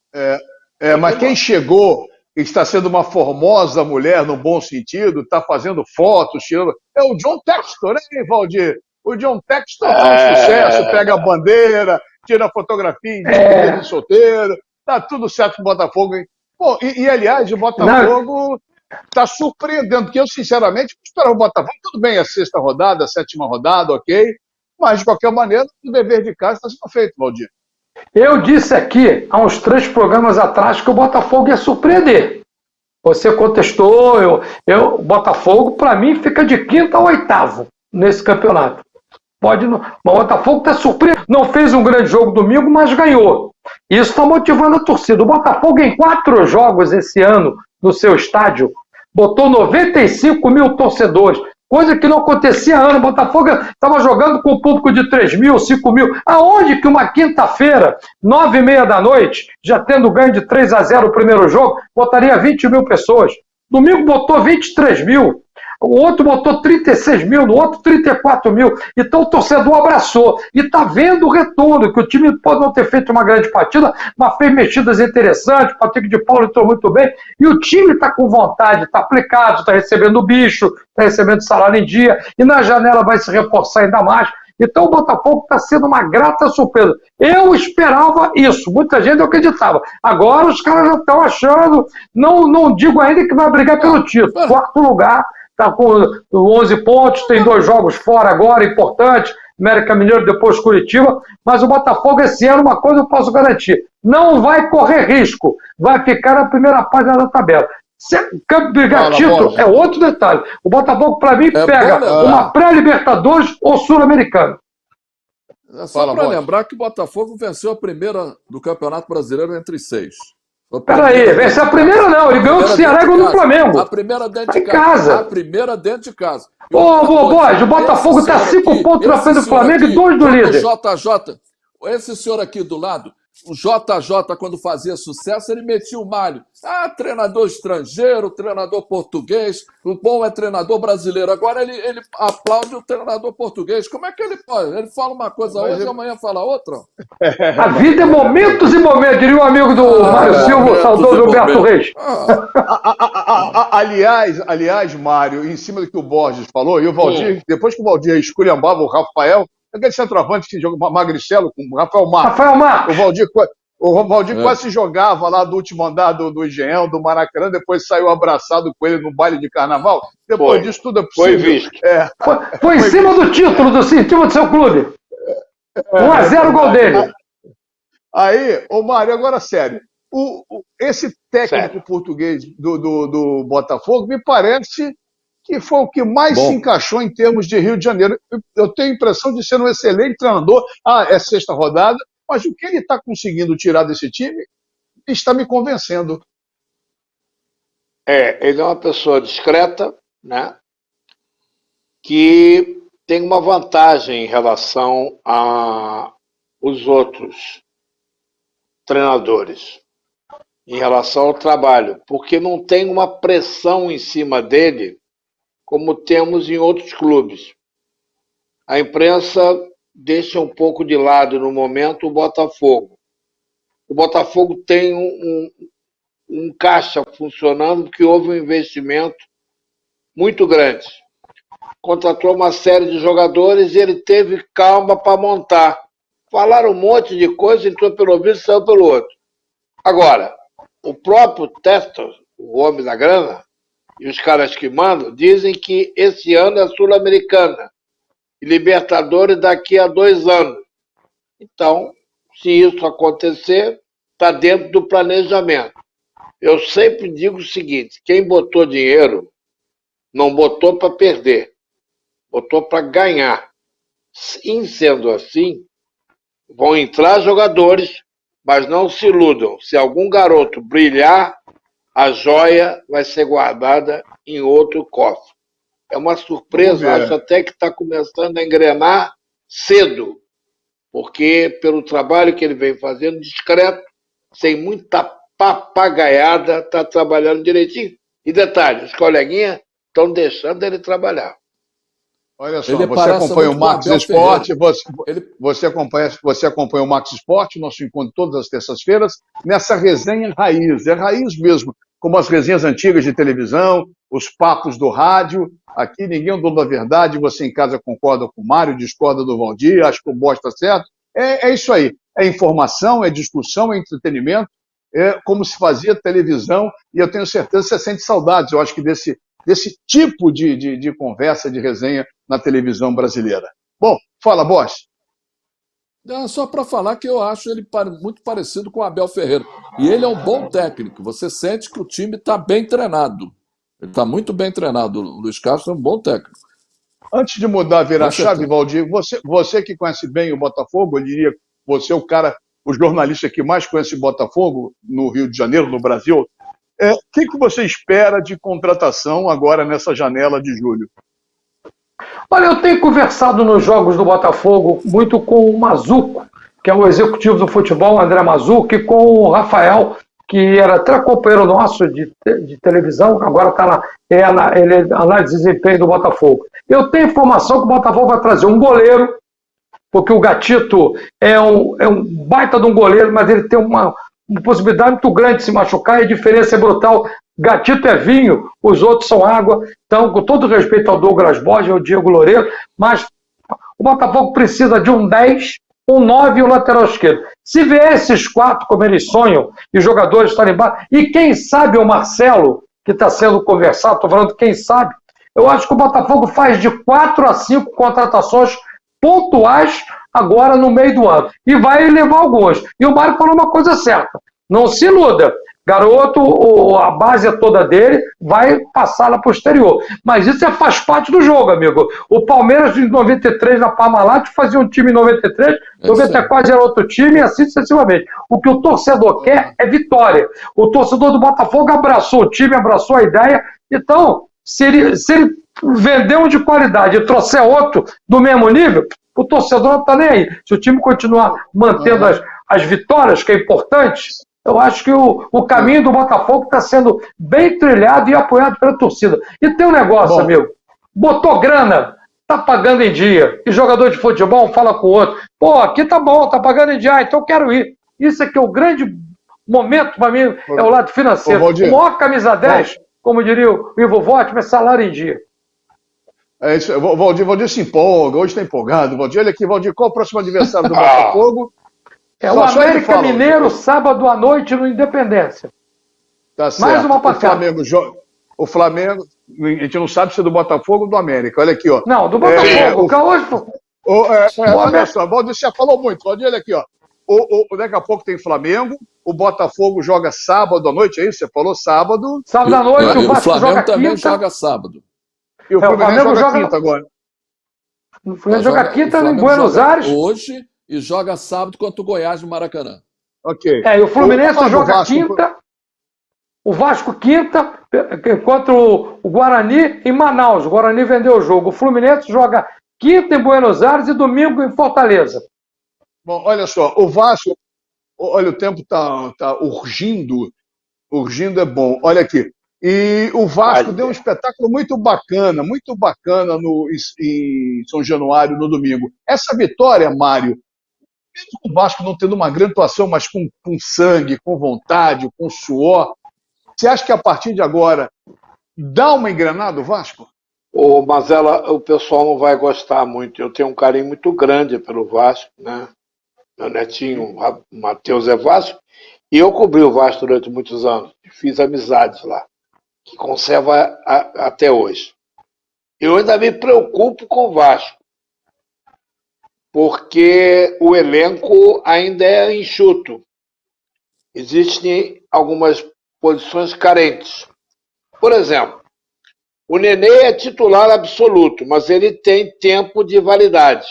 Mas quem chegou está sendo uma formosa mulher, no bom sentido, está fazendo fotos, tirando... É o John Textor, né, Valdir? O John Textor faz sucesso, pega a bandeira, tira a fotografia de solteiro, tá tudo certo com o Botafogo, hein? Bom, aliás, o Botafogo está surpreendendo, porque eu, sinceramente, esperava o Botafogo, tudo bem, a sexta rodada, a sétima rodada, ok, mas, de qualquer maneira, o dever de casa está sendo feito, Valdir. Eu disse aqui, há uns 3 programas atrás, que o Botafogo ia surpreender. Você contestou, o Botafogo, para mim, fica de 5º a 8º nesse campeonato. Pode não, mas o Botafogo está surpreso. Não fez um grande jogo domingo, mas ganhou. Isso está motivando a torcida. O Botafogo, em 4 jogos esse ano, no seu estádio, botou 95 mil torcedores. Coisa que não acontecia há anos. O Botafogo estava jogando com um público de 3 mil, 5 mil. Aonde que uma quinta-feira, 9h30 da noite, já tendo ganho de 3-0 o primeiro jogo, botaria 20 mil pessoas? Domingo botou 23 mil. O outro botou 36 mil, no outro 34 mil. Então o torcedor abraçou. E está vendo o retorno, que o time pode não ter feito uma grande partida, mas fez mexidas interessantes. O Patrick de Paulo entrou muito bem. E o time está com vontade, está aplicado, está recebendo bicho, está recebendo salário em dia. E na janela vai se reforçar ainda mais. Então o Botafogo está sendo uma grata surpresa. Eu esperava isso, muita gente não acreditava. Agora os caras já estão achando, não digo ainda que vai brigar pelo título. 4º lugar, está com 11 pontos, tem 2 jogos fora agora, importante, América Mineiro, depois Curitiba, mas o Botafogo esse ano, uma coisa eu posso garantir, não vai correr risco, vai ficar na primeira página da tabela. Se brigar título é outro detalhe. O Botafogo, para mim, pega uma pré-Libertadores ou Sul-Americano. É só para lembrar que o Botafogo venceu a primeira do Campeonato Brasileiro entre 6. Peraí, venceu a primeira não, ele ganhou do Ceará e do Flamengo. A primeira dentro de casa. A primeira dentro de casa. Borges, o Botafogo está 5 pontos na frente do Flamengo e 2 do líder. JJ, esse senhor aqui do lado, o JJ, quando fazia sucesso, ele metia o malho. Treinador estrangeiro, treinador português, o bom é treinador brasileiro. Agora ele aplaude o treinador português. Como é que ele pode? Ele fala uma coisa hoje e amanhã fala outra? A vida é momentos e momentos, diria o amigo do Mário Silva, o saudoso Roberto Reis. Aliás, Mário, em cima do que o Borges falou, e o Valdir, depois que o Valdir esculhambava o Rafael, aquele centroavante que joga Magricelo com o Rafael Marques. O Valdir quase se jogava lá do último andar do Engenhão, do Maracanã, depois saiu abraçado com ele no baile de carnaval. Depois disso tudo é possível. Foi visto. Foi em cima do título, do seu clube. 1-0 o gol dele. Aí, Mário, agora sério. Esse técnico português do Botafogo me parece que foi o que mais se encaixou em termos de Rio de Janeiro. Eu tenho a impressão de ser um excelente treinador. É 6ª rodada, mas o que ele está conseguindo tirar desse time está me convencendo. Ele é uma pessoa discreta, né? Que tem uma vantagem em relação aos outros treinadores, em relação ao trabalho, porque não tem uma pressão em cima dele como temos em outros clubes. A imprensa deixa um pouco de lado, no momento, o Botafogo. O Botafogo tem um caixa funcionando, porque houve um investimento muito grande. Contratou uma série de jogadores e ele teve calma para montar. falaram um monte de coisa, entrou pelo ouvido e saiu pelo outro. Agora, o próprio Testor, o homem da grana, e os caras que mandam, dizem que esse ano é Sul-Americana e Libertadores daqui a 2 anos. Então, se isso acontecer, está dentro do planejamento. Eu sempre digo o seguinte, quem botou dinheiro não botou para perder, botou para ganhar. Em sendo assim, vão entrar jogadores, mas não se iludam. Se algum garoto brilhar, a joia vai ser guardada em outro cofre. É uma surpresa, acho até que está começando a engrenar cedo, porque pelo trabalho que ele vem fazendo, discreto, sem muita papagaiada, está trabalhando direitinho. E detalhe, os coleguinhas estão deixando ele trabalhar. Olha só, você acompanha o Max Esporte, você acompanha o Max Esporte, nosso encontro todas as terças-feiras, nessa resenha raiz, é raiz mesmo, como as resenhas antigas de televisão, os papos do rádio. Aqui ninguém é o dono da verdade, você em casa concorda com o Mário, discorda do Valdir, acha que o Bosch está certo. É isso aí, é informação, é discussão, é entretenimento, é como se fazia televisão, e eu tenho certeza que você sente saudades, eu acho que desse tipo de conversa, de resenha na televisão brasileira. Bom, fala, Bosch. Só para falar que eu acho ele muito parecido com o Abel Ferreira. E ele é um bom técnico. Você sente que o time está bem treinado. Ele está muito bem treinado. O Luiz Castro é um bom técnico. Antes de mudar, virar a chave, Valdir, você que conhece bem o Botafogo, eu diria que você é o jornalista que mais conhece o Botafogo no Rio de Janeiro, no Brasil. O que você espera de contratação agora nessa janela de julho? Olha, eu tenho conversado nos jogos do Botafogo muito com o Mazuco, que é o executivo do futebol, André Mazuco, e com o Rafael, que era até companheiro nosso de televisão, agora está ele é análise de desempenho do Botafogo. Eu tenho informação que o Botafogo vai trazer um goleiro, porque o Gatito é um baita de um goleiro, mas ele tem uma possibilidade muito grande de se machucar, e a diferença é brutal. Gatito é vinho, os outros são água. Então, com todo respeito ao Douglas Borges, ao Diego Loureiro, mas o Botafogo precisa de um 10, um 9 e o lateral esquerdo. Se vier esses 4, como eles sonham, e os jogadores estarem embaixo, e quem sabe o Marcelo, que está sendo conversado, estou falando quem sabe, eu acho que o Botafogo faz de 4 a 5 contratações pontuais agora no meio do ano. E vai levar alguns. E o Mário falou uma coisa certa. Não se iluda. Garoto, a base toda dele vai passar lá para o exterior. Mas isso faz parte do jogo, amigo. O Palmeiras, em 93, na Parmalat, fazia um time em 93, 94 era outro time, e assim sucessivamente. O que o torcedor quer é vitória. O torcedor do Botafogo abraçou o time, abraçou a ideia. Então, se ele vender um de qualidade e trouxer outro do mesmo nível, o torcedor não está nem aí. Se o time continuar mantendo as vitórias, que é importante, eu acho que o caminho do Botafogo está sendo bem trilhado e apoiado pela torcida. E tem um negócio, amigo. Botou grana, tá pagando em dia. E jogador de futebol fala com o outro. Pô, aqui tá bom, tá pagando em dia, então eu quero ir. Isso aqui é o grande momento para mim, é o lado financeiro. O maior camisa 10, como diria o Ivo Vogt, é salário em dia. É isso, o Valdir se empolga, hoje está empolgado. Valdir, olha aqui, Valdir, qual é o próximo adversário do Botafogo? É o América Mineiro, sábado à noite, no Independência. Tá certo. Mais uma pancada. O Flamengo, a gente não sabe se é do Botafogo ou do América. Olha aqui, ó. Não, do Botafogo. Olha só, o Valdir já falou muito. Valdir, olha aqui, ó. Daqui a pouco tem Flamengo. O Botafogo joga sábado à noite, é isso? Você falou sábado. Sábado à noite, o Flamengo também joga sábado. E o Flamengo joga quinta agora. O Flamengo joga quinta em Buenos Aires. Hoje e joga sábado contra o Goiás no Maracanã. Ok. E o Fluminense joga quinta. O Vasco quinta contra o Guarani em Manaus. O Guarani vendeu o jogo. O Fluminense joga quinta em Buenos Aires e domingo em Fortaleza. Bom, olha só, o Vasco, olha, o tempo tá urgindo. Urgindo é bom. Olha aqui. E o Vasco deu um espetáculo muito bacana em São Januário, no domingo. Essa vitória, Mário, mesmo o Vasco não tendo uma grande atuação, mas com sangue, com vontade, com suor, você acha que a partir de agora dá uma engrenada o Vasco? Mas o pessoal não vai gostar muito. Eu tenho um carinho muito grande pelo Vasco, né? meu netinho Matheus é Vasco, e eu cobri o Vasco durante muitos anos, fiz amizades lá, que conserva até hoje. Eu ainda me preocupo com o Vasco, porque o elenco ainda é enxuto. Existem algumas posições carentes. Por exemplo, o Nenê é titular absoluto, mas ele tem tempo de validade.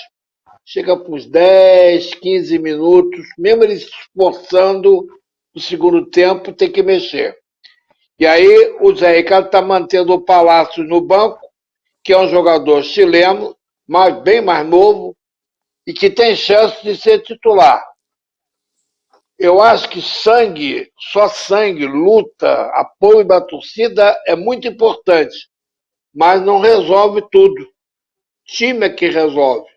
Chega para uns 10, 15 minutos, mesmo ele se esforçando no segundo tempo, tem que mexer. E aí o Zé Ricardo está mantendo o Palácios no banco, que é um jogador chileno, bem mais novo, e que tem chance de ser titular. Eu acho que só sangue, luta, apoio da torcida é muito importante, mas não resolve tudo. Time é que resolve.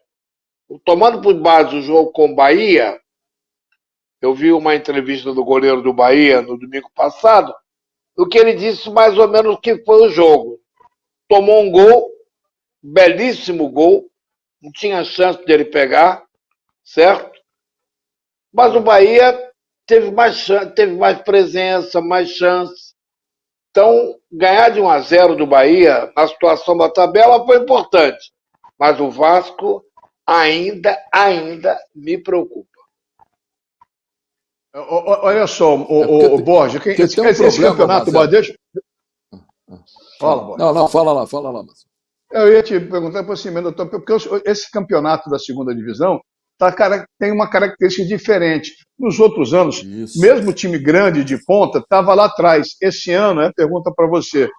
Tomando por base o jogo com o Bahia, eu vi uma entrevista do goleiro do Bahia no domingo passado, o que ele disse mais ou menos o que foi o jogo. Tomou um gol, belíssimo gol, não tinha chance de ele pegar, certo? Mas o Bahia teve mais presença, mais chance. Então, ganhar de 1-0 do Bahia, na situação da tabela, foi importante. Mas o Vasco ainda me preocupa. Olha só, o Borges, esse campeonato... Fala, Borges. Não, fala lá. Marcelo. Eu ia te perguntar por cima, doutor, porque esse campeonato da segunda divisão tem uma característica diferente. Nos outros anos, mesmo time grande de ponta estava lá atrás. Esse ano, pergunta para você,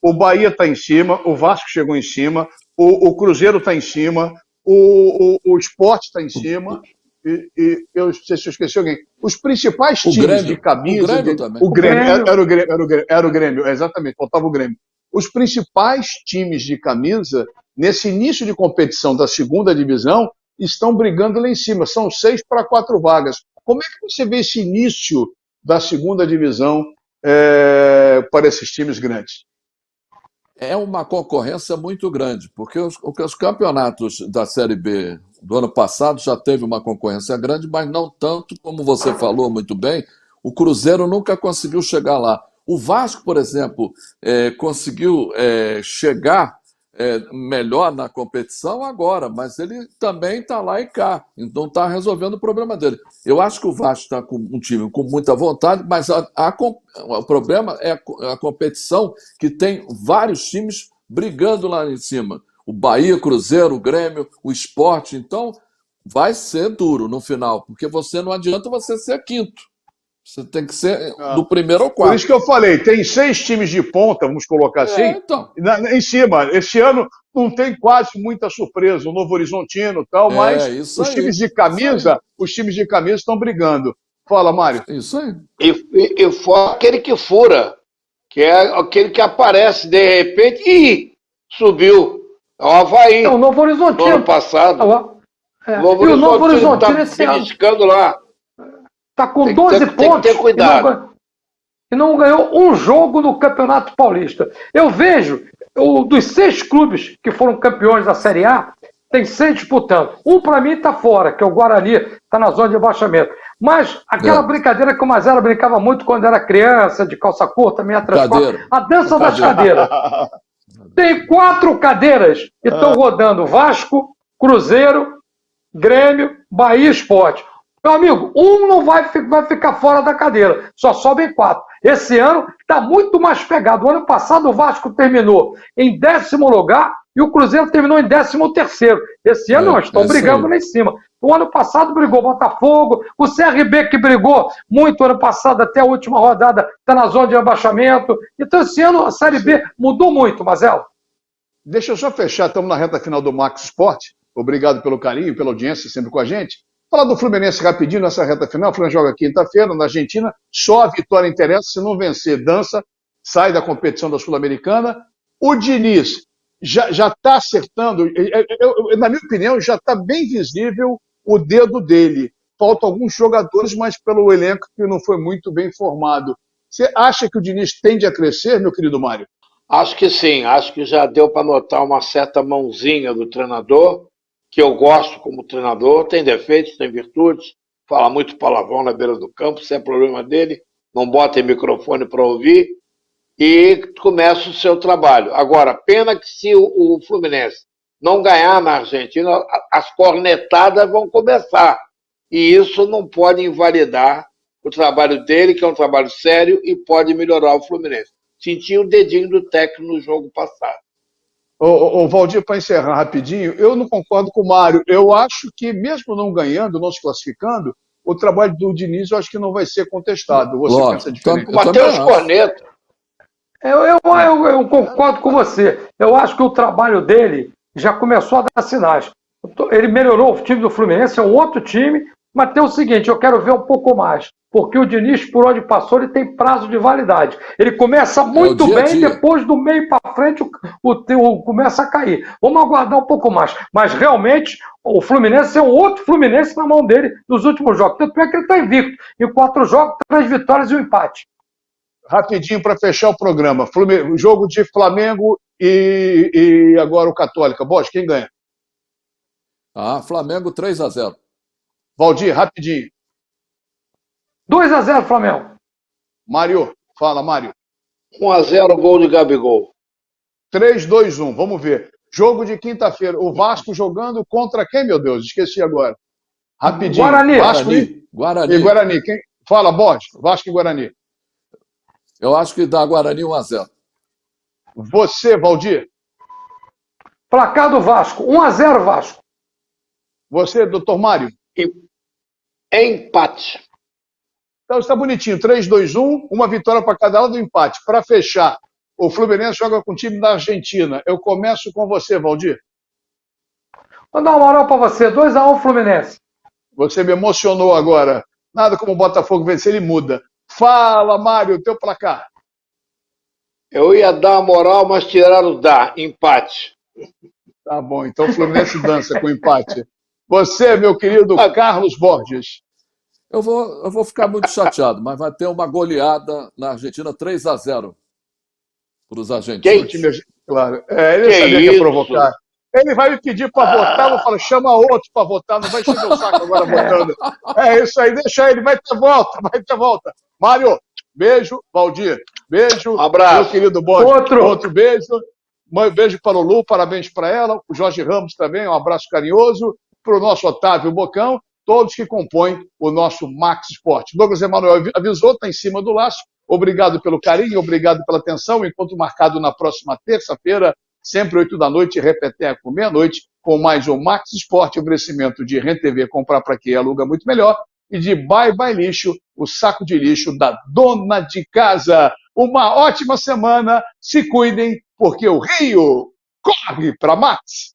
o Bahia está em cima, o Vasco chegou em cima, o Cruzeiro está em cima, o Sport está em cima, e eu não sei se eu esqueci alguém. Os principais times de camisa... O Grêmio era o Grêmio, exatamente, faltava o Grêmio. Os principais times de camisa, nesse início de competição da segunda divisão, estão brigando lá em cima. São 6 para 4 vagas. Como é que você vê esse início da segunda divisão para esses times grandes? É uma concorrência muito grande, porque os campeonatos da Série B do ano passado já teve uma concorrência grande, mas não tanto, como você falou muito bem, o Cruzeiro nunca conseguiu chegar lá. O Vasco, por exemplo, conseguiu chegar melhor na competição agora, mas ele também está lá e cá, então está resolvendo o problema dele. Eu acho que o Vasco está com um time com muita vontade, mas o problema é a competição, que tem vários times brigando lá em cima. O Bahia, o Cruzeiro, o Grêmio, o Sport, então vai ser duro no final, porque não adianta você ser quinto. Você tem que ser do primeiro ao quarto. Por isso que eu falei, tem 6 times de ponta, vamos colocar assim, então. Em cima. Esse ano não tem quase muita surpresa, o Novo Horizontino e tal, mas os times de camisa estão brigando. Fala, Mário. Isso aí. E fora aquele que fura, que é aquele que aparece de repente e subiu. É o Avaí. O Novo Horizontino. No ano passado. O Novo Horizontino esse ano beliscando lá. Está com 12 pontos. Tem que ter cuidado. E não ganhou um jogo no Campeonato Paulista. Eu vejo, dos 6 clubes que foram campeões da Série A, tem 6 disputando. Um, para mim, está fora, que é o Guarani, está na zona de abaixamento. Mas aquela brincadeira que o Mazela brincava muito quando era criança, de calça curta, meia transporte, a dança das cadeiras. Tem 4 cadeiras e estão rodando Vasco, Cruzeiro, Grêmio, Bahia e Sport. Meu amigo, um não vai ficar fora da cadeira, só sobem 4. Esse ano está muito mais pegado. O ano passado o Vasco terminou em 10º lugar e o Cruzeiro terminou em 13º. Esse ano nós estão brigando lá em cima. O ano passado brigou Botafogo, o CRB que brigou muito ano passado até a última rodada está na zona de abaixamento. Então esse ano a Série B mudou muito, Mazela. Deixa eu só fechar, estamos na reta final do Max Sport. Obrigado pelo carinho, pela audiência sempre com a gente. Falar do Fluminense rapidinho nessa reta final. O Fluminense joga quinta-feira na Argentina. Só a vitória interessa. Se não vencer, dança, sai da competição da Sul-Americana. O Diniz já está acertando. Na minha opinião, já está bem visível o dedo dele. Faltam alguns jogadores, mas pelo elenco que não foi muito bem formado. Você acha que o Diniz tende a crescer, meu querido Mário? Acho que sim. Acho que já deu para notar uma certa mãozinha do treinador, que eu gosto como treinador, tem defeitos, tem virtudes, fala muito palavrão na beira do campo, isso é problema dele, não bota em microfone para ouvir e começa o seu trabalho. Agora, pena que se o Fluminense não ganhar na Argentina, as cornetadas vão começar. E isso não pode invalidar o trabalho dele, que é um trabalho sério, e pode melhorar o Fluminense. Senti o dedinho do técnico no jogo passado. Ô, Valdir, para encerrar rapidinho, eu não concordo com o Mário. Eu acho que, mesmo não ganhando, não se classificando, o trabalho do Diniz eu acho que não vai ser contestado. Você pensa diferente? Matheus Corneta. Eu concordo com você. Eu acho que o trabalho dele já começou a dar sinais. Ele melhorou o time do Fluminense, é um outro time, mas tem o seguinte, eu quero ver um pouco mais, porque o Diniz, por onde passou, ele tem prazo de validade. Ele começa muito bem, depois do meio para frente o começa a cair. Vamos aguardar um pouco mais. Mas realmente o Fluminense é um outro Fluminense na mão dele nos últimos jogos. Tanto é que ele está invicto. Em 4 jogos, 3 vitórias e um empate. Rapidinho para fechar o programa. Jogo de Flamengo e agora o Católica. Bosch, quem ganha? Flamengo 3-0. Valdir, rapidinho. 2-0 Flamengo. Mário, fala, Mário. 1-0 gol de Gabigol. 3-2-1, vamos ver. Jogo de quinta-feira. O Vasco jogando contra quem, meu Deus? Esqueci agora. Rapidinho. Guarani. Vasco Guarani. E Guarani. Quem? Fala, Bosch. Vasco e Guarani. Eu acho que dá Guarani 1-0. Você, Valdir. Placar do Vasco. 1-0 Vasco. Você, doutor Mário. Empate. Então está bonitinho. 3-2-1, uma vitória para cada lado do empate. Para fechar, o Fluminense joga com o time da Argentina. Eu começo com você, Valdir. Vou dar uma moral para você. 2-1 Fluminense. Você me emocionou agora. Nada como o Botafogo vencer, ele muda. Fala, Mário, teu placar. Eu ia dar a moral, mas tiraram da empate. Tá bom, então o Fluminense dança com empate. Você, meu querido Carlos Borges. Eu vou ficar muito chateado, mas vai ter uma goleada na Argentina 3-0 para os argentinos. Claro. Ele sabia que ia provocar. Ele vai me pedir para votar, eu vou falar, chama outro para votar, não vai encher meu saco agora votando. É isso aí, deixa ele, vai ter volta. Mário, beijo. Valdir, beijo. Um abraço. Meu querido Borges, outro beijo. Um beijo para o Lu, parabéns para ela. O Jorge Ramos também, um abraço carinhoso. Para o nosso Otávio Bocão, todos que compõem o nosso Max Esporte. Douglas Emanuel avisou, está em cima do laço. Obrigado pelo carinho, obrigado pela atenção. Encontro marcado na próxima terça-feira, sempre 8 da noite, repeteco meia-noite, com mais um Max Esporte, oferecimento de RenTV, comprar para quem aluga muito melhor, e de Bye Bye Lixo, o saco de lixo da dona de casa. Uma ótima semana, se cuidem, porque o Rio corre para Max.